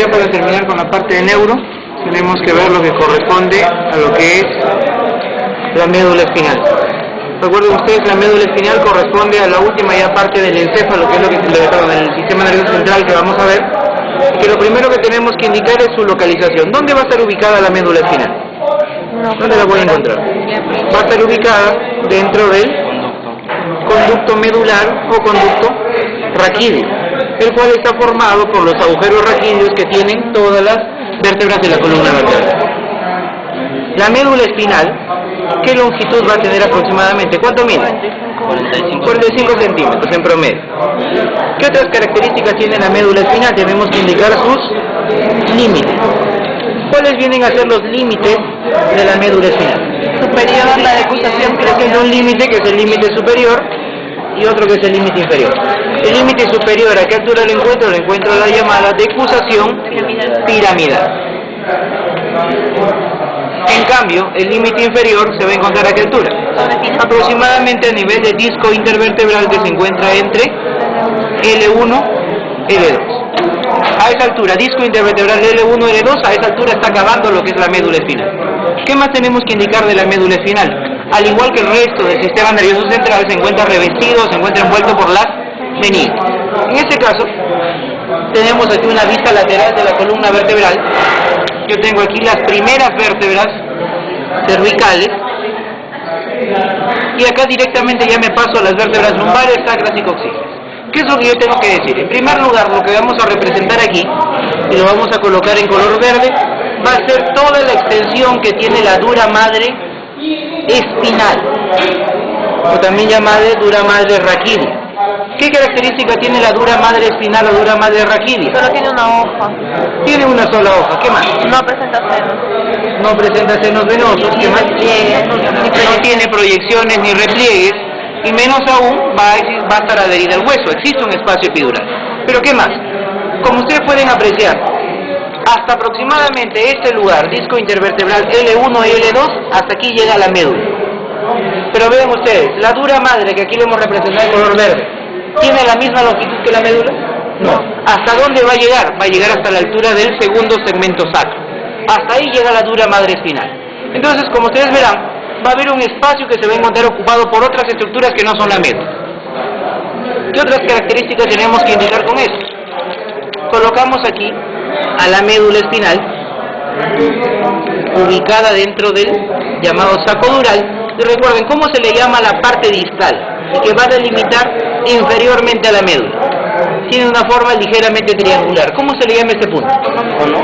ya para terminar con la parte de neuro, tenemos que ver lo que corresponde a lo que es la médula espinal. Recuerden ustedes, la médula espinal corresponde a la última ya parte del encéfalo, que es lo que del sistema nervioso central que vamos a ver, que lo primero que tenemos que indicar es su localización. ¿Dónde va a estar ubicada la médula espinal? ¿Dónde la voy a encontrar? Va a estar ubicada dentro del conducto medular o conducto raquídeo, el cual está formado por los agujeros raquídeos que tienen todas las vértebras de la columna vertebral. La médula espinal, ¿qué longitud va a tener aproximadamente? ¿Cuánto mide? 45 centímetros en promedio. ¿Qué otras características tiene la médula espinal? Tenemos que indicar sus límites. ¿Cuáles vienen a ser los límites de la médula espinal? Superior a la decusación, creo que es un límite que es el límite superior y otro que es el límite inferior. El límite superior, ¿a qué altura lo encuentro? Lo encuentro a la llamada decusación piramidal. En cambio, el límite inferior se va a encontrar a qué altura? Aproximadamente a nivel de disco intervertebral, que se encuentra entre L1 y L2. A esa altura, disco intervertebral L1 y L2, a esa altura está acabando lo que es la médula espinal. ¿Qué más tenemos que indicar de la médula espinal? Al igual que el resto del sistema nervioso central, se encuentra revestido, se encuentra envuelto por las meninges. En este caso, tenemos aquí una vista lateral de la columna vertebral. Yo tengo aquí las primeras vértebras cervicales y acá directamente ya me paso a las vértebras lumbares, sacras y coxígeas. ¿Qué es lo que yo tengo que decir? En primer lugar, lo que vamos a representar aquí, y lo vamos a colocar en color verde, va a ser toda la extensión que tiene la dura madre espinal, o también llamada dura madre raquídea. ¿Qué característica tiene la dura madre espinal o dura madre raquídea? Solo tiene una hoja. Tiene una sola hoja. ¿Qué más? No presenta senos. No presenta senos venosos. ¿Qué más? No tiene proyecciones ni repliegues, y menos aún va a estar adherida al hueso. Existe un espacio epidural. ¿Pero qué más? Como ustedes pueden apreciar, hasta aproximadamente este lugar, disco intervertebral L1 y L2, hasta aquí llega la médula. Pero vean ustedes, la dura madre, que aquí lo hemos representado en color verde, ¿tiene la misma longitud que la médula? No. ¿Hasta dónde va a llegar? Va a llegar hasta la altura del segundo segmento sacro. Hasta ahí llega la dura madre espinal. Entonces, como ustedes verán, va a haber un espacio que se va a encontrar ocupado por otras estructuras que no son la médula. ¿Qué otras características tenemos que indicar con esto? Colocamos aquí a la médula espinal, ubicada dentro del llamado saco dural, y recuerden cómo se le llama la parte distal, y que va a delimitar inferiormente a la médula. Tiene una forma ligeramente triangular. ¿Cómo se le llama ese punto?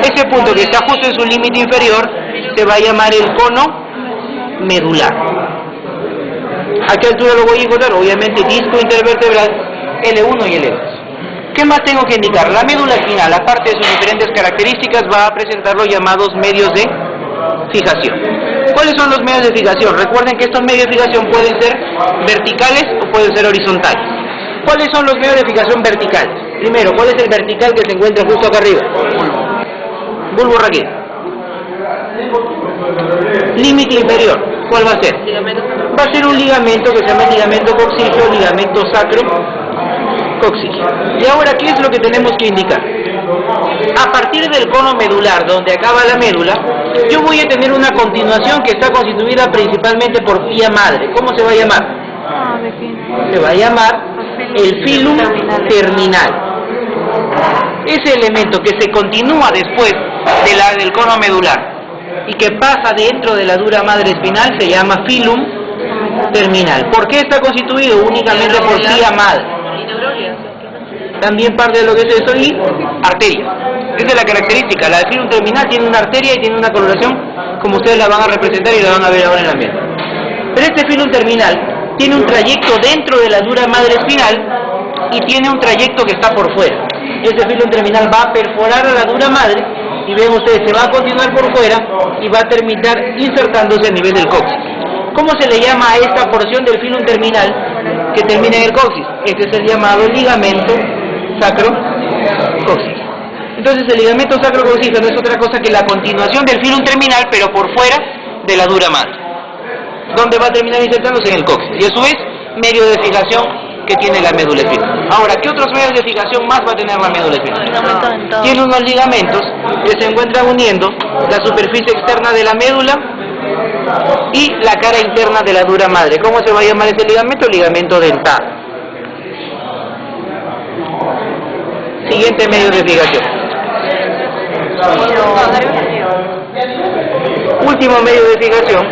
Ese punto que está justo en su límite inferior se va a llamar el cono medular. ¿A qué altura lo voy a encontrar? Obviamente disco intervertebral L1 y L2. ¿Qué más tengo que indicar? La médula espinal, aparte de sus diferentes características, va a presentar los llamados medios de fijación. ¿Cuáles son los medios de fijación? Recuerden que estos medios de fijación pueden ser verticales o pueden ser horizontales. ¿Cuáles son los medios de fijación verticales? Primero, ¿cuál es el vertical que se encuentra justo acá arriba? Bulbo raquídeo. Límite inferior, ¿cuál va a ser? Va a ser un ligamento que se llama ligamento coxígeo, ligamento sacro coxígeo. Y ahora, ¿qué es lo que tenemos que indicar? A partir del cono medular, donde acaba la médula, yo voy a tener una continuación que está constituida principalmente por vía madre. ¿Cómo se va a llamar? Se va a llamar el filum terminal. Ese elemento que se continúa después del cono medular y que pasa dentro de la dura madre espinal se llama filum terminal. ¿Por qué está constituido? Únicamente por vía madre. También parte de lo que es eso y arteria. Esa es la característica. La de filum terminal tiene una arteria y tiene una coloración como ustedes la van a representar y la van a ver ahora en la mesa. Pero este filum terminal tiene un trayecto dentro de la dura madre espinal y tiene un trayecto que está por fuera. Este filum terminal va a perforar a la dura madre y ven ustedes, se va a continuar por fuera y va a terminar insertándose a nivel del coxis. ¿Cómo se le llama a esta porción del filum terminal que termina en el coxis? Este es el llamado ligamento sacro-coxígeo. Entonces el ligamento sacro-coxígeo no es otra cosa que la continuación del filum terminal, pero por fuera de la dura madre, donde va a terminar insertándose en el coxis. Y a su vez, medio de fijación que tiene la médula espinal. Ahora, ¿qué otros medios de fijación más va a tener la médula espinal? Ligamento dentado. Tiene unos ligamentos que se encuentran uniendo la superficie externa de la médula y la cara interna de la dura madre. ¿Cómo se va a llamar ese ligamento? Ligamento dentado. Siguiente medio de fijación. Último medio de fijación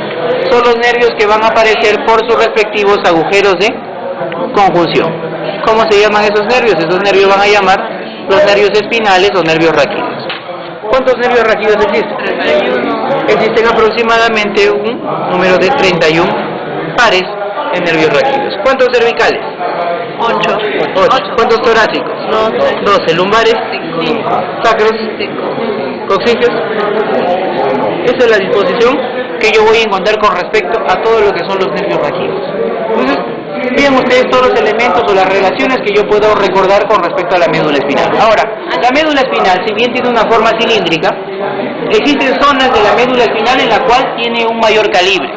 son los nervios que van a aparecer por sus respectivos agujeros de conjunción. ¿Cómo se llaman esos nervios? Esos nervios van a llamar los nervios espinales o nervios raquídeos. ¿Cuántos nervios raquídeos existen? 31. Existen aproximadamente un número de 31 pares de nervios raquídeos. ¿Cuántos cervicales? 8. 8. ¿Cuántos torácicos? 12. 12. ¿Lumbares? 5. ¿Sacros? 5. ¿Coxíceos? Esa es la disposición que yo voy a encontrar con respecto a todo lo que son los nervios raquídeos. Entonces, vean ustedes todos los elementos o las relaciones que yo puedo recordar con respecto a la médula espinal. Ahora, la médula espinal, si bien tiene una forma cilíndrica, existen zonas de la médula espinal en la cual tiene un mayor calibre,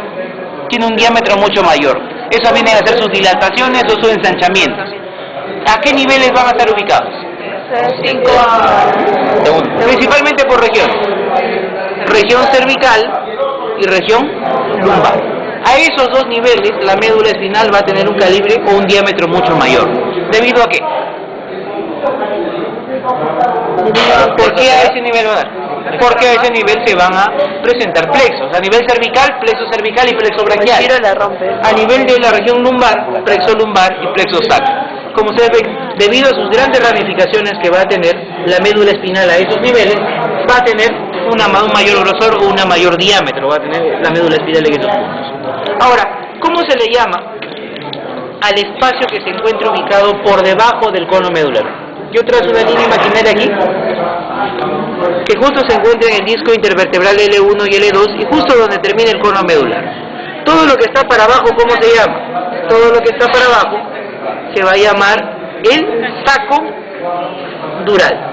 tiene un diámetro mucho mayor. Eso viene a ser sus dilataciones o sus ensanchamientos. ¿A qué niveles van a estar ubicados? 5 a... Principalmente por región. Región cervical y región lumbar. A esos dos niveles la médula espinal va a tener un calibre o un diámetro mucho mayor. ¿Debido a qué? ¿Por qué a ese nivel va a dar? Porque a ese nivel se van a presentar plexos. A nivel cervical, plexo cervical y plexo braquial. la rompe. A nivel de la región lumbar, plexo lumbar y plexo sacro. Como ustedes ven, debido a sus grandes ramificaciones que va a tener la médula espinal a esos niveles, va a tener un mayor grosor o una mayor diámetro, va a tener la médula espinal en esos puntos. Ahora, ¿cómo se le llama al espacio que se encuentra ubicado por debajo del cono medular? Yo trazo una línea imaginaria aquí, que justo se encuentra en el disco intervertebral L1 y L2 y justo donde termina el cono medular. Todo lo que está para abajo, ¿cómo se llama? Todo lo que está para abajo se va a llamar el saco dural.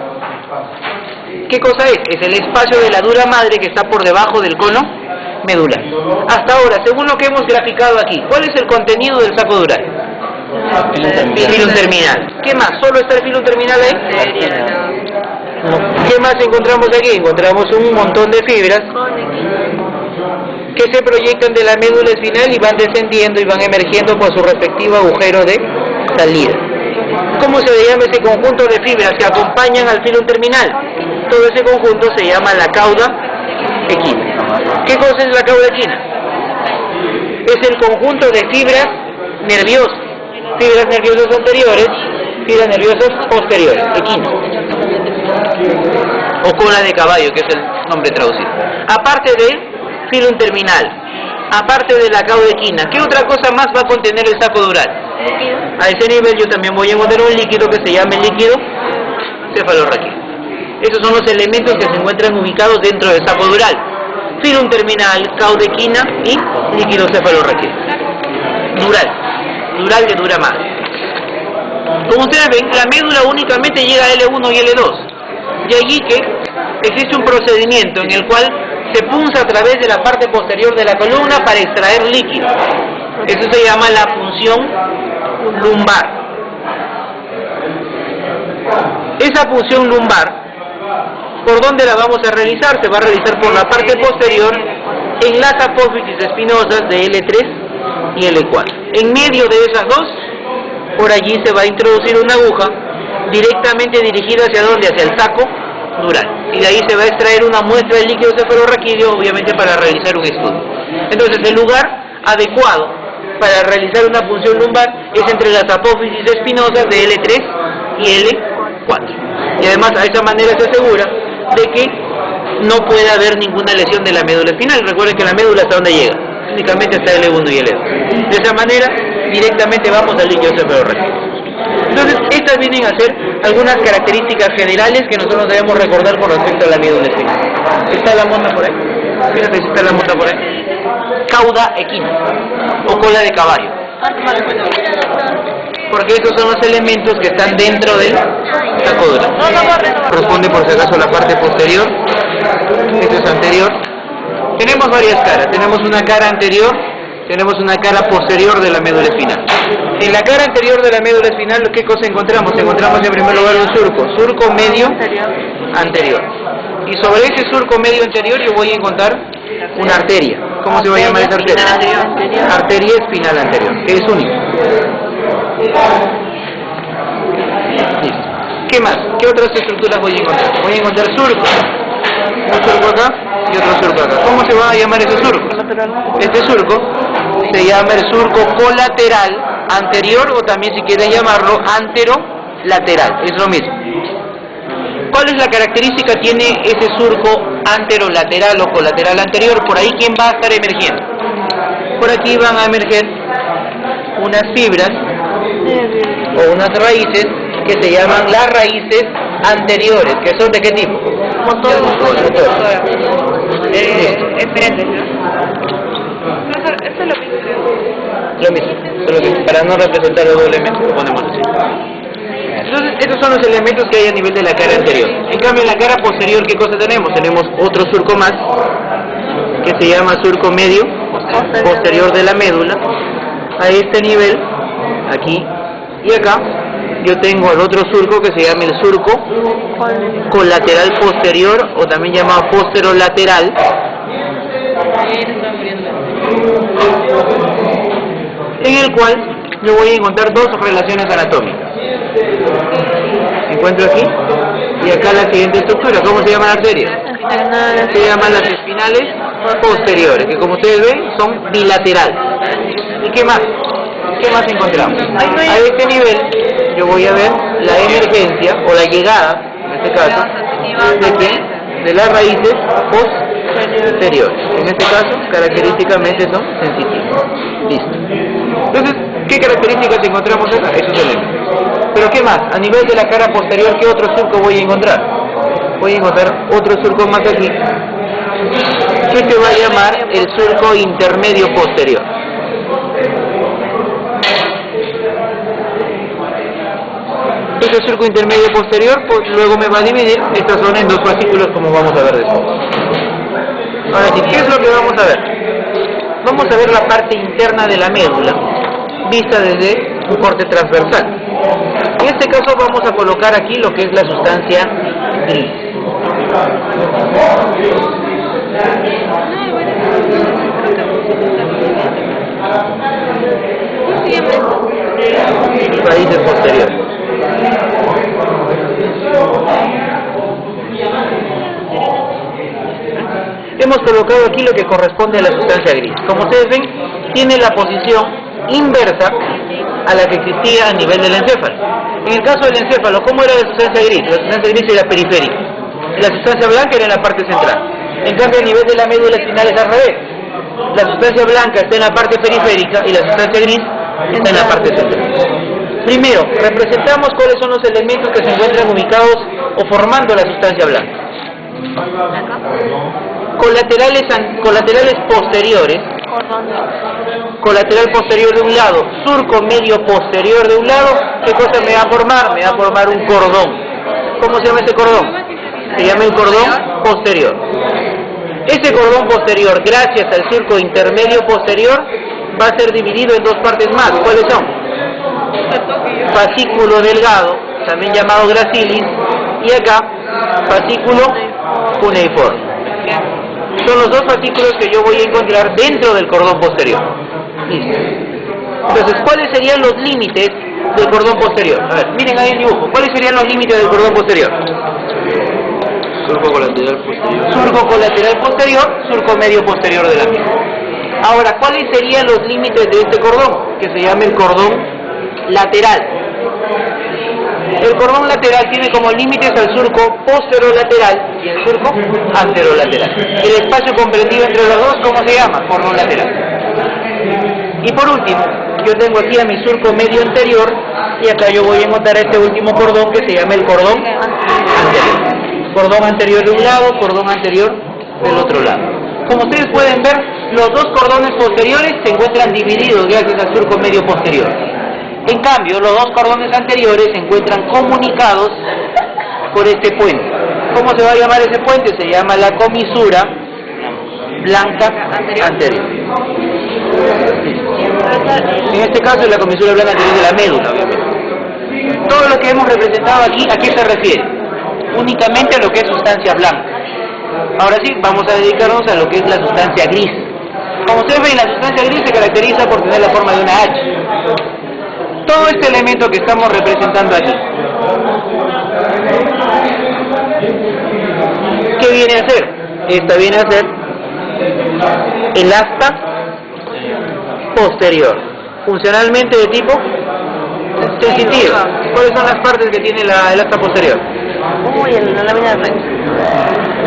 ¿Qué cosa es? Es el espacio de la dura madre que está por debajo del cono medular. Hasta ahora, según lo que hemos graficado aquí, ¿cuál es el contenido del saco dural? Filum terminal. ¿Qué más? ¿Solo está el filum terminal ahí? ¿Qué más encontramos aquí? Encontramos un montón de fibras que se proyectan de la médula espinal y van descendiendo y van emergiendo por su respectivo agujero de salida. ¿Cómo se le llama ese conjunto de fibras que acompañan al filum terminal? Todo ese conjunto se llama la cauda equina. ¿Qué cosa es la cauda equina? Es el conjunto de fibras nerviosas anteriores, fibras nerviosas posteriores, equina, o cola de caballo, que es el nombre traducido. Aparte de filum terminal, aparte de la cauda equina, ¿qué otra cosa más va a contener el saco dural? A ese nivel yo también voy a encontrar un líquido que se llama el líquido cefalorraquídeo. Esos son los elementos que se encuentran ubicados dentro del saco dural: filum terminal, cauda equina y líquido cefalorraquídeo. Dural de dura madre. Como ustedes ven, la médula únicamente llega a L1 y L2. De allí que existe un procedimiento en el cual se punza a través de la parte posterior de la columna para extraer líquido. Eso se llama la punción lumbar. Esa punción lumbar, ¿por dónde la vamos a realizar? Se va a realizar por la parte posterior en las apófisis espinosas de L3 y L4. En medio de esas dos, por allí se va a introducir una aguja directamente dirigida hacia dónde, hacia el saco dural, y de ahí se va a extraer una muestra de líquido cefalorraquídeo, obviamente para realizar un estudio. Entonces el lugar adecuado para realizar una punción lumbar es entre las apófisis espinosas de L3 y L4, y además a esa manera se asegura de que no puede haber ninguna lesión de la médula espinal. Recuerden que la médula hasta donde llega, únicamente hasta L1 y L2. De esa manera directamente vamos al líquido cefalorraquídeo. Entonces, estas vienen a ser algunas características generales que nosotros debemos recordar con respecto a la médula espinal. ¿Está la monda por ahí? Fíjate si está la monda por ahí. Cauda equina o cola de caballo. Porque esos son los elementos que están dentro del saco dural. Corresponde por si acaso a la parte posterior. Esto es anterior. Tenemos varias caras. Tenemos una cara anterior, tenemos una cara posterior de la médula espinal. En la cara anterior de la médula espinal, ¿qué cosa encontramos? Encontramos en primer lugar un surco medio anterior. Y sobre ese surco medio anterior yo voy a encontrar una arteria. ¿Cómo se va a llamar esa arteria? Arteria espinal anterior, que es único. Listo. ¿Qué más? ¿Qué otras estructuras voy a encontrar? Voy a encontrar surcos. Un surco acá y otro surco acá. ¿Cómo se va a llamar ese surco? Este surco se llama el surco colateral anterior, o también si quieren llamarlo anterolateral, es lo mismo. ¿Cuál es la característica que tiene ese surco anterolateral o colateral anterior? Por ahí, ¿quién va a estar emergiendo? Por aquí van a emerger unas fibras o unas raíces que se llaman las raíces anteriores, que son ¿de qué tipo? Motor. Diferentes, ¿no? Esto es lo mismo. Lo mismo, solo que para no representarlo doblemente lo ponemos así. Entonces, estos son los elementos que hay a nivel de la cara anterior. En cambio, en la cara posterior, ¿qué cosa tenemos? Tenemos otro surco más, que se llama surco medio posterior de la médula. A este nivel, aquí y acá, yo tengo el otro surco que se llama el surco colateral posterior, o también llamado posterolateral, en el cual yo voy a encontrar dos relaciones anatómicas. Encuentro aquí y acá la siguiente estructura. ¿Cómo se llama la arteria? Se llaman las espinales posteriores, que como ustedes ven son bilaterales. ¿Y qué más? ¿Qué más encontramos? A este nivel yo voy a ver la emergencia o la llegada, en este caso, ¿de qué? De las raíces posteriores. En este caso, característicamente son sensitivas. Listo. Entonces, ¿qué características encontramos acá? Esos elementos. Pero ¿qué más? A nivel de la cara posterior, ¿qué otro surco voy a encontrar? Voy a encontrar otro surco más aquí, que se va a llamar el surco intermedio posterior. Este surco intermedio posterior, pues luego me va a dividir esta zona en dos fascículos, como vamos a ver después. Ahora sí, ¿qué es lo que vamos a ver? Vamos a ver la parte interna de la médula, vista desde un corte transversal. En este caso vamos a colocar aquí lo que es la sustancia gris. Raíces posteriores. Hemos colocado aquí lo que corresponde a la sustancia gris. Como ustedes ven, tiene la posición inversa a la que existía a nivel del encéfalo. En el caso del encéfalo, ¿cómo era la sustancia gris? La sustancia gris era periférica. La sustancia blanca era en la parte central. En cambio, a nivel de la médula espinal es al revés. La sustancia blanca está en la parte periférica y la sustancia gris está en la parte central. Primero, representamos cuáles son los elementos que se encuentran ubicados o formando la sustancia blanca. Colaterales posteriores. Colateral posterior de un lado, surco medio posterior de un lado. ¿Qué cosa me va a formar? Me va a formar un cordón. ¿Cómo se llama ese cordón? Se llama el cordón posterior. Ese cordón posterior, gracias al surco intermedio posterior, va a ser dividido en dos partes más. ¿Cuáles son? Fascículo delgado, también llamado gracilis, y acá, fascículo cuneiforme. Son los dos fascículos que yo voy a encontrar dentro del cordón posterior. Listo. Entonces, ¿cuáles serían los límites del cordón posterior? A ver, miren ahí el dibujo. ¿Cuáles serían los límites del cordón posterior? Surco colateral posterior. Surco colateral posterior, surco medio posterior de la misma. Ahora, ¿cuáles serían los límites de este cordón? Que se llama el cordón lateral. El cordón lateral tiene como límites al surco posterolateral y el surco anterolateral. El espacio comprendido entre los dos, ¿cómo se llama? Cordón lateral. Y por último, yo tengo aquí a mi surco medio anterior y acá yo voy a encontrar este último cordón que se llama el cordón anterior. Cordón anterior de un lado, cordón anterior del otro lado. Como ustedes pueden ver, los dos cordones posteriores se encuentran divididos gracias al surco medio posterior. En cambio, los dos cordones anteriores se encuentran comunicados por este puente. ¿Cómo se va a llamar ese puente? Se llama la comisura blanca anterior. En este caso es la comisura blanca anterior de la médula, obviamente. Todo lo que hemos representado aquí, ¿a qué se refiere? Únicamente a lo que es sustancia blanca. Ahora sí, vamos a dedicarnos a lo que es la sustancia gris. Como ustedes ven, la sustancia gris se caracteriza por tener la forma de una H. Todo este elemento que estamos representando aquí, ¿qué viene a ser? Esta viene a ser el asta posterior, funcionalmente de tipo sensitiva. ¿Cuáles son las partes que tiene el asta posterior? Uy, la lámina de Rex.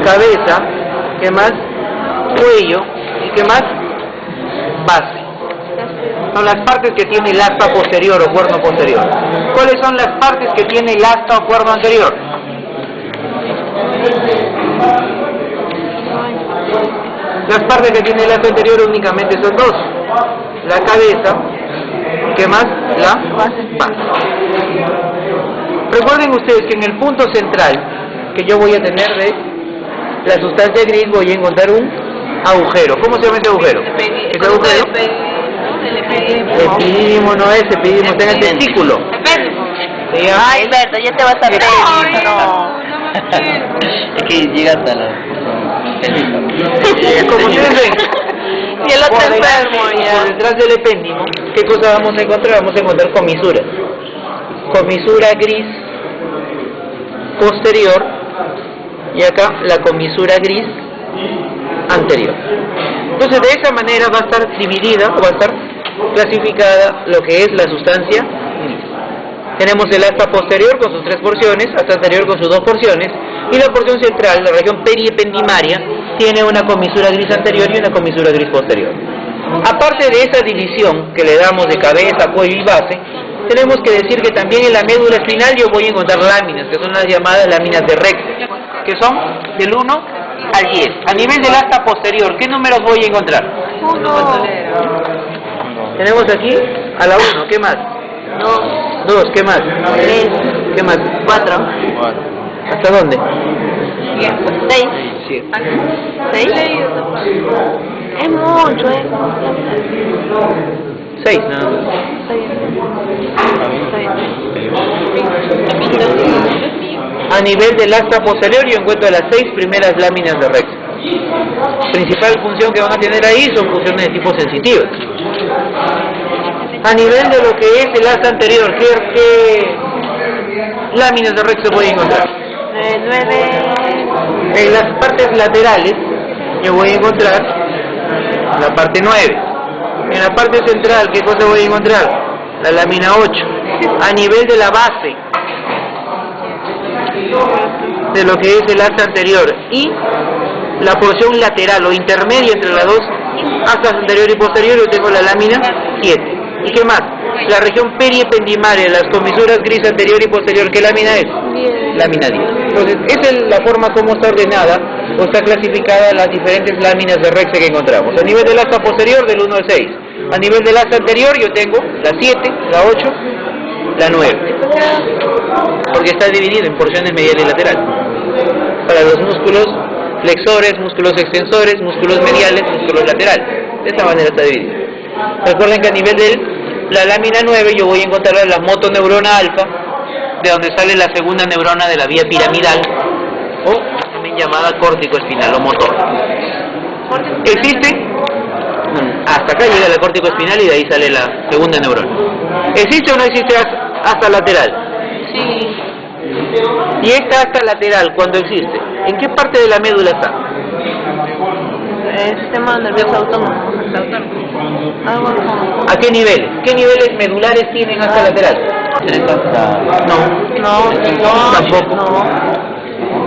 Cabeza, ¿qué más? Cuello, ¿y qué más? Base. Son las partes que tiene el asta posterior o cuerno posterior. ¿Cuáles son las partes que tiene el asta o cuerno anterior? Las partes que tiene el asta anterior únicamente son dos: la cabeza, ¿qué más? La base. Recuerden ustedes que en el punto central que yo voy a tener de la sustancia gris voy a encontrar un agujero. ¿Cómo se llama ese agujero? Ese agujero, epidídimo no es, epidídimo está en el testículo. Ay, Berta, ya te vas a ver. Es que llega hasta la... Como ustedes ven, Y el otro por enfermo ya. detrás del epéndimo, ¿qué cosa vamos a encontrar? Vamos a encontrar comisuras. Comisura gris posterior y acá la comisura gris anterior. Entonces de esa manera va a estar dividida o va a estar clasificada lo que es la sustancia gris. Tenemos el asta posterior con sus 3 porciones, asta anterior con sus 2 porciones, y la porción central, la región periependimaria, tiene una comisura gris anterior y una comisura gris posterior. Aparte de esa división que le damos de cabeza, cuello y base, tenemos que decir que también en la médula espinal yo voy a encontrar láminas, que son las llamadas láminas de Rex, que son del 1 al 10. A nivel del asta posterior, ¿qué números voy a encontrar? 1. Tenemos aquí a la 1, ¿qué más? 2, ¿qué más? 3. ¿Qué más? 4. ¿Hasta dónde? 6. 7. 6. Es mucho, 6, nada más. A nivel del asta posterior yo encuentro las 6 primeras láminas de Rex. Principal función que van a tener ahí son funciones de tipo sensitivas. A nivel de lo que es el asta anterior, ¿qué láminas de Rex se pueden encontrar? 9. En las partes laterales yo voy a encontrar la parte 9. En la parte central, ¿qué cosa voy a encontrar? La lámina 8. A nivel de la base de lo que es el asta anterior y la porción lateral o intermedia entre las dos astas anterior y posterior, yo tengo la lámina 7. ¿Y qué más? La región periependimaria, las comisuras gris anterior y posterior, ¿qué lámina es? 10. Lámina 10. Entonces, esa es la forma como está ordenada o está clasificada las diferentes láminas de Rex que encontramos. A nivel del asta posterior, del 1 al 6. A nivel del asta anterior, yo tengo la 7, la 8, la 9. Porque está dividido en porciones medial y lateral. Para los músculos flexores, músculos extensores, músculos mediales, músculos laterales. De esta manera está dividido. Recuerden que a nivel de la lámina 9 yo voy a encontrar la motoneurona alfa, de donde sale la segunda neurona de la vía piramidal, o también llamada córtico espinal o motor. ¿Existe? Hasta acá llega la córtico espinal y de ahí sale la segunda neurona. ¿Existe o no existe asta lateral? Sí. Y esta asta lateral, cuando existe, ¿en qué parte de la médula está? El sistema nervioso autónomo. Algo así. ¿A qué niveles? ¿Qué niveles medulares tienen asta lateral? No, tampoco.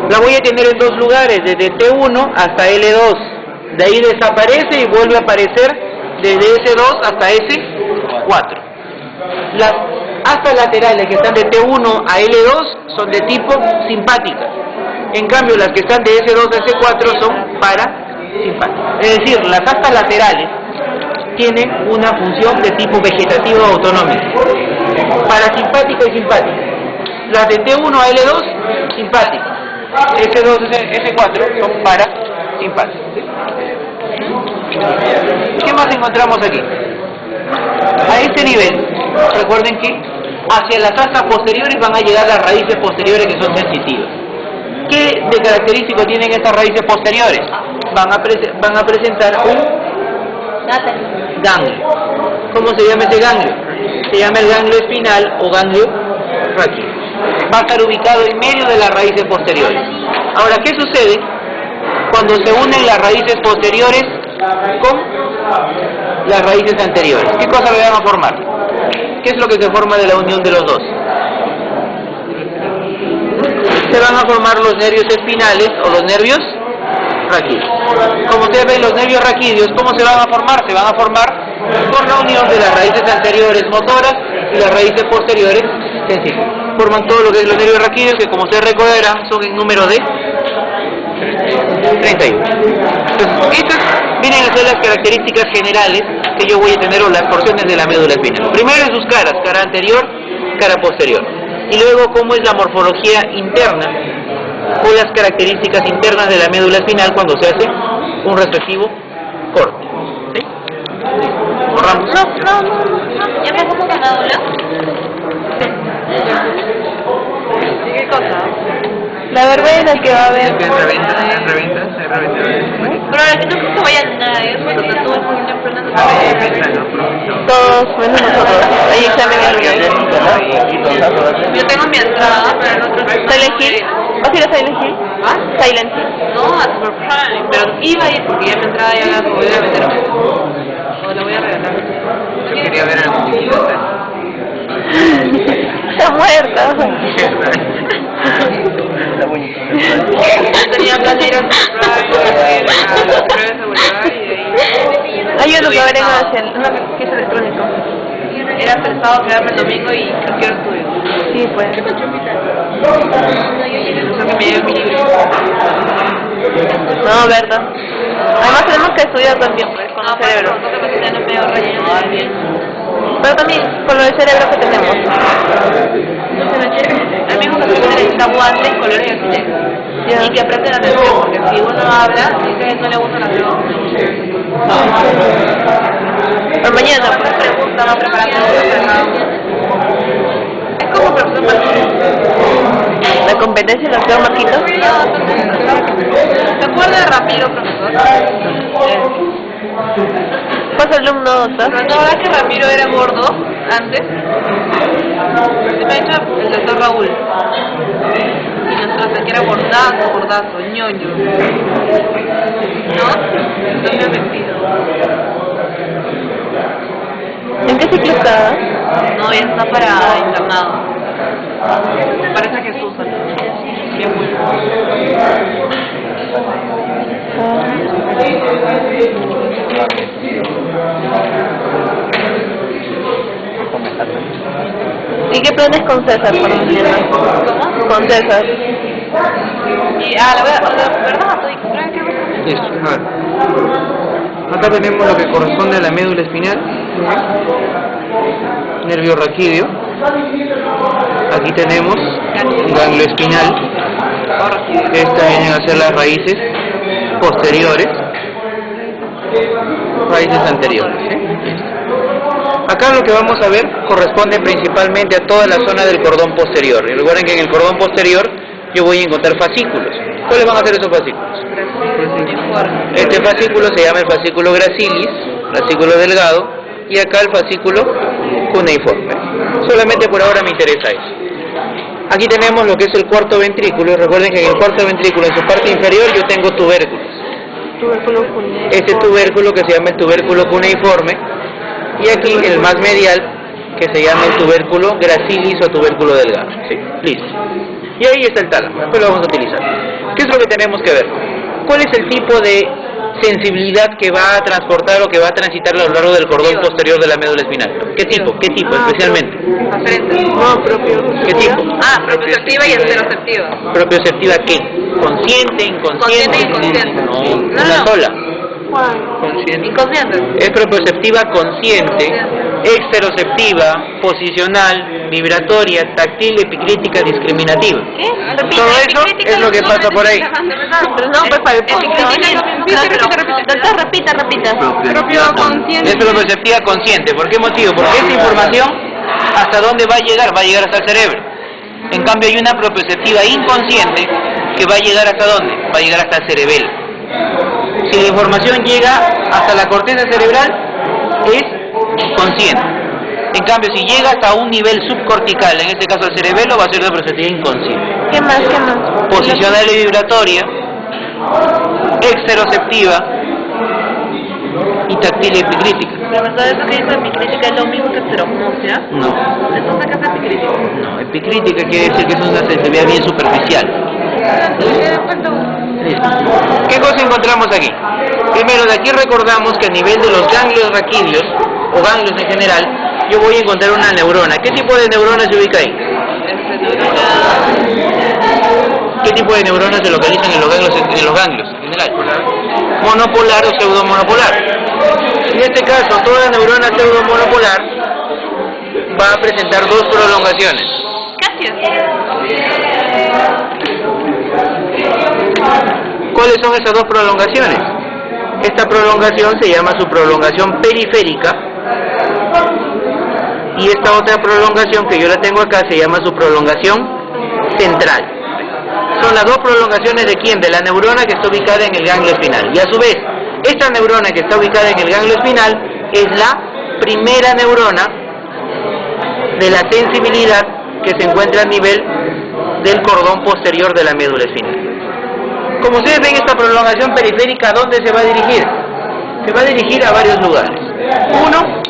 La voy a tener en 2 lugares, desde T1 hasta L2. De ahí desaparece y vuelve a aparecer desde S2 hasta S4. Las astas laterales que están de T1 a L2 son de tipo simpática. En cambio, las que están de S2 a S4 son parasimpáticas. Es decir, las astas laterales tienen una función de tipo vegetativo autonómico. Parasimpática y simpática. Las de T1 a L2, simpáticas. S2 a S4 son parasimpáticas. ¿Qué más encontramos aquí? A este nivel, recuerden que hacia las asas posteriores van a llegar las raíces posteriores que son sensitivas. ¿Qué de característico tienen estas raíces posteriores? Van a presentar un ganglio. ¿Cómo se llama ese ganglio? Se llama el ganglio espinal o ganglio raquídeo. Va a estar ubicado en medio de las raíces posteriores. Ahora, ¿qué sucede cuando se unen las raíces posteriores con las raíces anteriores? ¿Qué cosa le van a formar? ¿Qué es lo que se forma de la unión de los dos? Se van a formar los nervios espinales o los nervios raquídeos. Como ustedes ven, los nervios raquídeos, ¿cómo se van a formar? Se van a formar por la unión de las raíces anteriores motoras y las raíces posteriores sensitivas. Forman todo lo que es los nervios raquídeos, que como ustedes recordarán son en número de 31. Entonces, estas vienen a ser las características generales que yo voy a tener, o las porciones de la médula espinal. Primero en sus caras, cara anterior, cara posterior. Y luego cómo es la morfología interna o las características internas de la médula espinal cuando se hace un respectivo corte. ¿Sí? Borramos. No. ¿Ya me como la médula? ¿Qué cosa? La verbena que va a haber. Reventa. Pero ahora que no creo que vayan nadie, porque está todo el mundo enfrentando también. Todos, menos nosotros. Hay examen. Yo tengo mi entrada, pero no creo que... ¿Silent Hill? ¿Vas a ir a Silent Hill? ¿Ah? Silent Hill. No, a Super Prime. Pero iba a ir porque ya mi entrada ya la voy a meter. O la voy a regalar. Yo quería ver a la muñequita. Está muerta. Tenía plan de ir a hay uno que va a venir hacia el que es electrónico. Era pensado quedarme el domingo y cualquier estudio. Sí, pues. Eso que me lleve mi libro. No, verdad. Además tenemos que estudiar todo el tiempo, con el cerebro. Pero también con lo del cerebro que tenemos. A mí me gusta que necesita guantes, colores y arquitectos. Y que presten atención, porque si uno habla, dice que no le gusta la atención. Pero mañana, pues pregunta, va preparando es como profesor Marquito. ¿La competencia la hacía Marquito? ¿Se acuerda de Ramiro, profesor? ¿Cuál alumno, doctor? ¿No verdad que Ramiro era gordo antes? Se me ha hecho el doctor Raúl. Y nosotros que era gordazo, ñoño. ¿No? No me ha mentido. ¿En qué ciclo está? No, ya está para internado. Parece que Jesús. Bien bueno. ¿Y qué planes con César por mañana? ¿Cómo? Con César. Y, ¿verdad? Listo, a ver. Acá tenemos lo que corresponde a la médula espinal, nervio raquídeo. Aquí tenemos un ganglio espinal. Estas vienen a ser las raíces posteriores, raíces anteriores. Acá lo que vamos a ver corresponde principalmente a toda la zona del cordón posterior. Y recuerden que en el cordón posterior yo voy a encontrar fascículos. ¿Cuáles van a ser esos fascículos? Este fascículo se llama el fascículo gracilis, fascículo delgado, y acá el fascículo cuneiforme. Solamente por ahora me interesa eso. Aquí tenemos lo que es el cuarto ventrículo. Recuerden que en el cuarto ventrículo, en su parte inferior, yo tengo tubérculos. Este tubérculo que se llama el tubérculo cuneiforme, y aquí el más medial, que se llama el tubérculo gracilis o tubérculo delgado. ¿Sí? Listo. Y ahí está el tálamo, después lo vamos a utilizar. ¿Qué es lo que tenemos que ver? ¿Cuál es el tipo de sensibilidad que va a transportar o que va a transitar a lo largo del cordón posterior de la médula espinal? ¿Qué tipo? ¿Qué tipo especialmente? No, propio. ¿Qué tipo? Propioceptiva y esteroceptiva. ¿Propioceptiva qué? ¿Consciente, inconsciente? Consciente e inconsciente. No, No. una sola. Consciente. Inconsciente. Es propioceptiva consciente, exteroceptiva, posicional, vibratoria, táctil, epicrítica, discriminativa. ¿Qué? Todo eso es lo que pasa por ahí. Pero no, pues para el Doctor, repita. Es proprioceptiva consciente. ¿Por qué motivo? Porque esta información, ¿hasta dónde va a llegar? Va a llegar hasta el cerebro. En cambio hay una proprioceptiva inconsciente que va a llegar hasta dónde? Va a llegar hasta el cerebelo. Si la información llega hasta la corteza cerebral, es consciente. En cambio, si llega hasta un nivel subcortical, en este caso el cerebelo, va a ser de proprioceptiva inconsciente. ¿Qué más? Posicional y vibratoria, exteroceptiva y táctil y epicrítica. Profesor, eso que dice epicrítica es lo mismo que esterognosia. No. Entonces, ¿qué es epicrítica? No, epicrítica quiere decir que es una sensibilidad bien superficial. ¿Qué cosa encontramos aquí? Primero, de aquí recordamos que a nivel de los ganglios raquídeos, o ganglios en general, yo voy a encontrar una neurona. ¿Qué tipo de neurona se ubica ahí? ¿Qué tipo de neuronas se localizan en los ganglios en general? Monopolar o pseudomonopolar. En este caso, toda neurona pseudomonopolar va a presentar dos prolongaciones. ¿Cuáles son esas dos prolongaciones? Esta prolongación se llama su prolongación periférica y esta otra prolongación que yo la tengo acá se llama su prolongación central. Son las dos prolongaciones de quién? De la neurona que está ubicada en el ganglio espinal. Y a su vez, esta neurona que está ubicada en el ganglio espinal es la primera neurona de la sensibilidad que se encuentra a nivel del cordón posterior de la médula espinal. Como ustedes ven, esta prolongación periférica, ¿a dónde se va a dirigir? Se va a dirigir a varios lugares. Uno,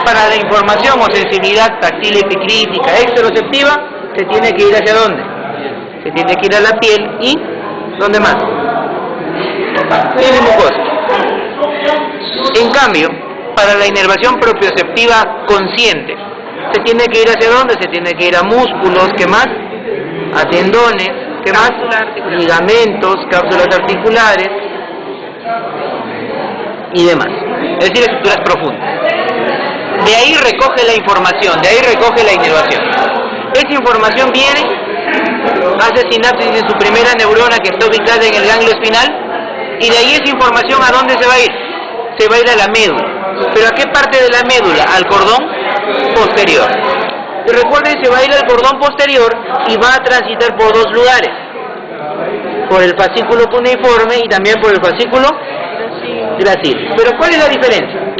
para la información o sensibilidad táctil, epicrítica, exteroceptiva, se tiene que ir ¿hacia dónde? Se tiene que ir a la piel y ¿dónde más? Piel y mucosa. En cambio, para la inervación proprioceptiva consciente, se tiene que ir ¿hacia dónde? Se tiene que ir a músculos, ¿qué más? A tendones, ¿qué más? Ligamentos, cápsulas articulares y demás. Es decir, estructuras profundas. De ahí recoge la información, de ahí recoge la inervación. Esa información viene, hace sinapsis en su primera neurona que está ubicada en el ganglio espinal, y de ahí esa información ¿a dónde se va a ir? Se va a ir a la médula. ¿Pero a qué parte de la médula? Al cordón posterior. Y recuerden, se va a ir al cordón posterior y va a transitar por dos lugares. Por el fascículo cuneiforme y también por el fascículo gracilis. Pero ¿cuál es la diferencia?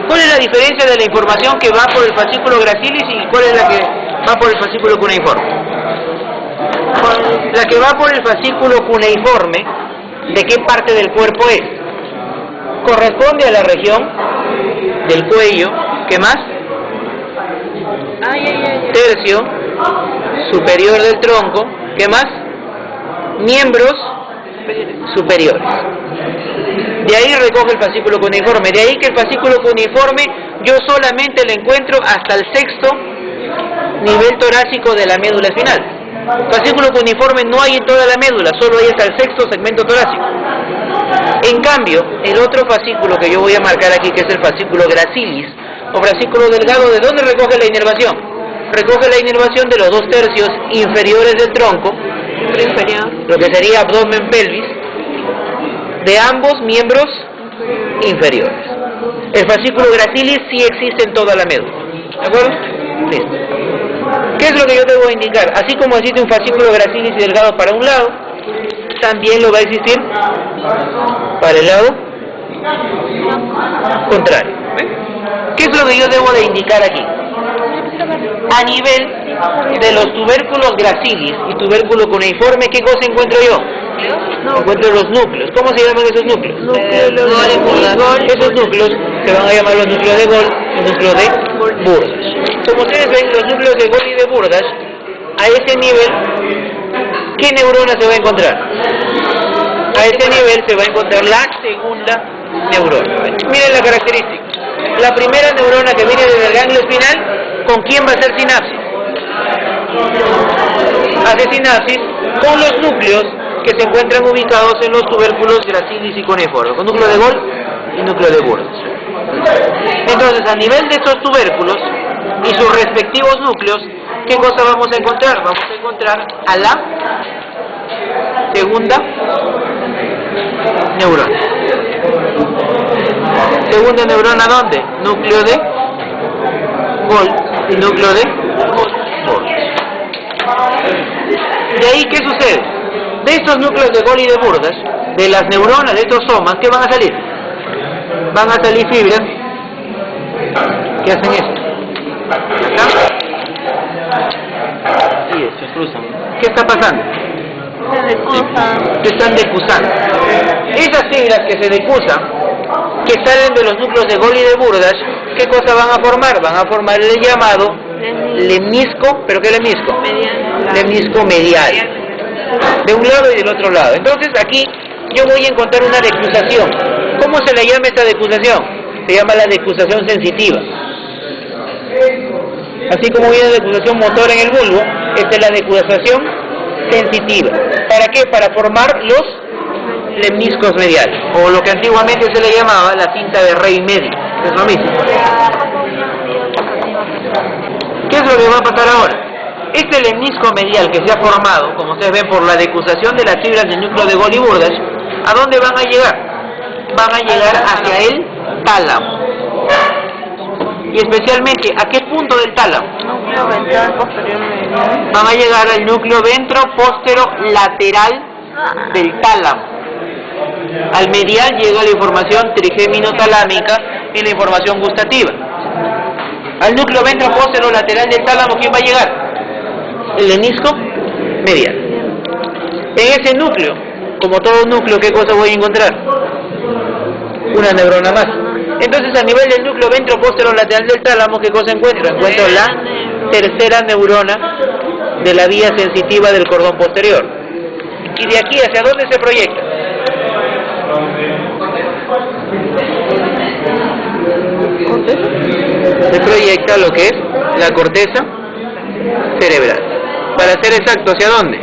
¿Cuál es la diferencia de la información que va por el fascículo gracilis y cuál es la que va por el fascículo cuneiforme? La que va por el fascículo cuneiforme, ¿de qué parte del cuerpo es? Corresponde a la región del cuello, ¿qué más? Tercio superior del tronco, ¿qué más? Miembros superiores. De ahí recoge el fascículo cuneiforme. De ahí que el fascículo cuneiforme yo solamente lo encuentro hasta el sexto nivel torácico de la médula espinal. Fascículo cuneiforme no hay en toda la médula, solo hay hasta el sexto segmento torácico. En cambio, el otro fascículo que yo voy a marcar aquí, que es el fascículo gracilis, o fascículo delgado, ¿de dónde recoge la inervación? Recoge la inervación de los dos tercios inferiores del tronco, lo que sería abdomen pelvis, de ambos miembros inferiores. El fascículo gracilis sí existe en toda la médula. ¿De acuerdo? Listo. ¿Qué es lo que yo debo indicar? Así como existe un fascículo gracilis y delgado para un lado, también lo va a existir para el lado contrario. ¿Qué es lo que yo debo de indicar aquí? A nivel de los tubérculos gracilis y tubérculo cuneiforme, ¿qué cosa encuentro yo? Encuentro los núcleos. ¿Cómo se llaman esos núcleos? Esos núcleos se van a llamar los núcleos de Gol y núcleos de Burdas. Como ustedes ven, los núcleos de Gol y de Burdas, a ese nivel, ¿qué neurona se va a encontrar? A ese nivel se va a encontrar la segunda neurona. Miren la característica. La primera neurona que viene desde el ganglio espinal, ¿con quién va a hacer sinapsis? Hace sinapsis con los núcleos que se encuentran ubicados en los tubérculos gracilis y cuneiforme, con núcleo de Gol y núcleo de Burdas. Entonces, a nivel de estos tubérculos y sus respectivos núcleos, ¿qué cosa vamos a encontrar? Vamos a encontrar a la segunda neurona. Segunda neurona, ¿dónde? Núcleo de Golgi. Núcleo de Golgi. De ahí, ¿qué sucede? De estos núcleos de Golgi y de Burdach, de las neuronas, de estos somas, ¿qué van a salir? Van a salir fibras que hacen esto. ¿Acá? Sí, se cruzan. ¿Qué está pasando? Se están decusando. Esas fibras que se decusan, que salen de los núcleos de Golgi y de Burdach, ¿qué cosa van a formar? Van a formar el llamado lemnisco, ¿pero qué lemnisco? Lemnisco medial, de un lado y del otro lado. Entonces aquí yo voy a encontrar una decusación. ¿Cómo se le llama esta decusación? Se llama la decusación sensitiva. Así como viene la decusación motora en el bulbo, esta es la decusación sensitiva. ¿Para qué? Para formar los lemniscos mediales, o lo que antiguamente se le llamaba la cinta de Rey medio. Es lo mismo. ¿Qué es lo que va a pasar ahora? Este lemnisco medial que se ha formado, como ustedes ven por la decusación de las fibras del núcleo de Golgi y Burdach, ¿a dónde van a llegar? Van a llegar hacia el tálamo. Y especialmente, ¿a qué punto del tálamo? Núcleo ventral posterior medial. Van a llegar al núcleo ventro-postero-lateral del tálamo. Al medial llega la información trigémino-talámica y la información gustativa. Al núcleo ventro-postero-lateral del tálamo, ¿quién va a llegar? El lemnisco medial. En ese núcleo, como todo núcleo, ¿qué cosa voy a encontrar? Una neurona más. Entonces, a nivel del núcleo ventro-postero-lateral del tálamo, ¿qué cosa encuentro? Encuentro la tercera neurona de la vía sensitiva del cordón posterior. ¿Y de aquí hacia dónde se proyecta? Se proyecta lo que es la corteza cerebral. Para ser exacto, ¿hacia dónde?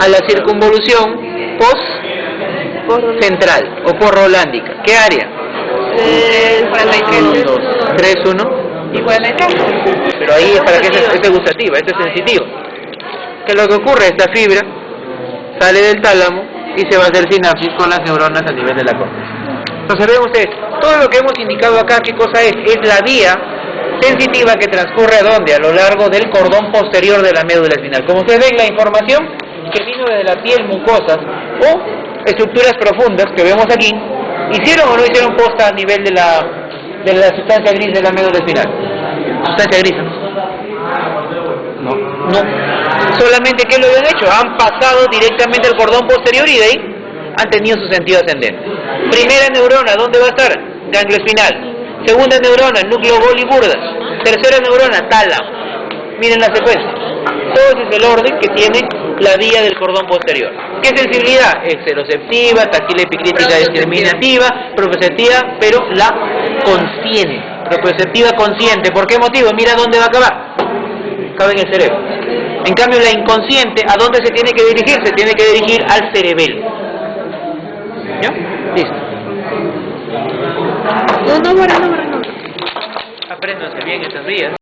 A la circunvolución post-central o porrolándica. ¿Qué área? 3-1. ¿Y 43? Pero ahí es para que esta es gustativa, esta es sensitiva. ¿Qué es lo que ocurre? Esta fibra sale del tálamo y se va a hacer sinapsis con las neuronas a nivel de la corteza. Entonces ven ustedes, todo lo que hemos indicado acá, ¿qué cosa es? Es la vía sensitiva que transcurre ¿a dónde? A lo largo del cordón posterior de la médula espinal. Como ustedes ven, la información que vino desde la piel, mucosas o estructuras profundas que vemos aquí, ¿hicieron o no hicieron posta a nivel de la sustancia gris de la médula espinal? Sustancia gris, ¿no? No. Solamente, ¿qué lo habían hecho? Han pasado directamente al cordón posterior y de ahí han tenido su sentido ascendente. Primera neurona, ¿dónde va a estar? Ganglio espinal. Segunda neurona, núcleo Golgi y Burdach. Tercera neurona, tálamo. Miren la secuencia. Todo ese es el orden que tiene la vía del cordón posterior. ¿Qué sensibilidad? Exteroceptiva, táctil epicrítica discriminativa, propioceptiva, pero la consciente. Propioceptiva consciente. ¿Por qué motivo? Mira dónde va a acabar. Acaba en el cerebro. En cambio, la inconsciente, ¿a dónde se tiene que dirigir? Se tiene que dirigir al cerebelo. ¿Ya? Listo. No. Apréndanse bien estas vías.